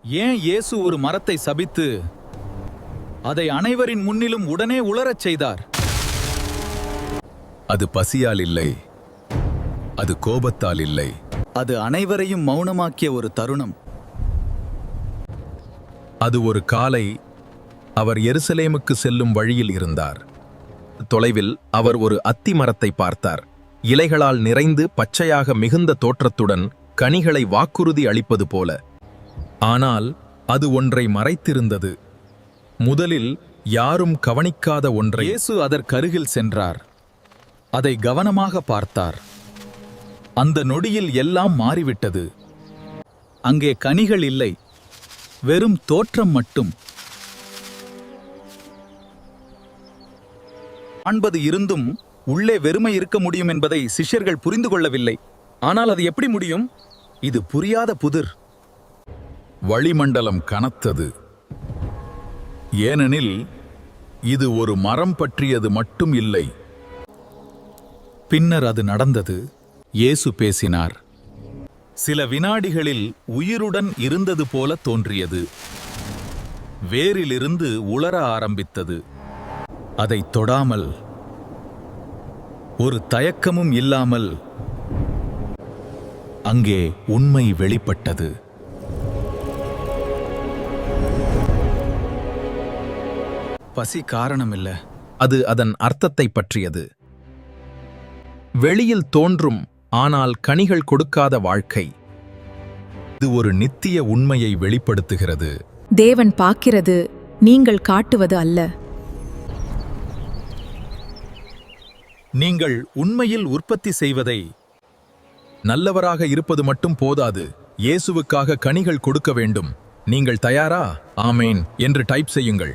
ஏன் இயேசு ஒரு மரத்தை சபித்து அதை அனைவரின் முன்னிலும் உடனே உலரச் செய்தார்? அது பசியால் இல்லை, அது கோபத்தால் இல்லை. அது அனைவரையும் மௌனமாக்கிய ஒரு தருணம். அது ஒரு காலை அவர் எருசலேமுக்கு செல்லும் வழியில் இருந்தார். தொலைவில் அவர் ஒரு அத்தி மரத்தை பார்த்தார். இலைகளால் நிறைந்து பச்சையாக மிகுந்த தோற்றத்துடன் கனிகளை வாக்குறுதி அளிப்பது போல. ஆனால் அது ஒன்றை மறைத்திருந்தது. முதலில் யாரும் கவனிக்காத ஒன்றை. இயேசு அதற்கருகில் சென்றார். அதை கவனமாக பார்த்தார். அந்த நொடியில் எல்லாம் மாறிவிட்டது. அங்கே கனிகள் இல்லை, வெறும் தோற்றம் மட்டும். காண்பது இருந்தும் உள்ளே வெறுமை இருக்க முடியும் என்பதை சிஷ்யர்கள் புரிந்து கொள்ளவில்லை. ஆனால் அது எப்படி முடியும்? இது புரியாத புதிர். வளிமண்டலம் கனத்தது. ஏனெனில் இது ஒரு மரம் பற்றியது மட்டும் இல்லை. பின்னர் அது நடந்தது. இயேசு பேசினார். சில வினாடிகளில் உயிருடன் இருந்தது போல தோன்றியது. வேரிலிருந்து உலர ஆரம்பித்தது. அதை தொடாமல், ஒரு தயக்கமும் இல்லாமல் அங்கே உண்மை வெளிப்பட்டது. பசி காரணமில்ல, அது அதன் அர்த்தத்தை பற்றியது. வெளியில் தோன்றும் ஆனால் கனிகள் கொடுக்காத வாழ்க்கை. இது ஒரு நித்திய உண்மையை வெளிப்படுத்துகிறது. தேவன் பார்க்கிறது, நீங்கள் காட்டுவது அல்ல. நீங்கள் உண்மையில் உற்பத்தி செய்வதை. நல்லவராக இருப்பது மட்டும் போதாது, இயேசுவுக்காக கனிகள் கொடுக்க வேண்டும். நீங்கள் தயாரா? ஆமேன் என்று டைப் செய்யுங்கள்.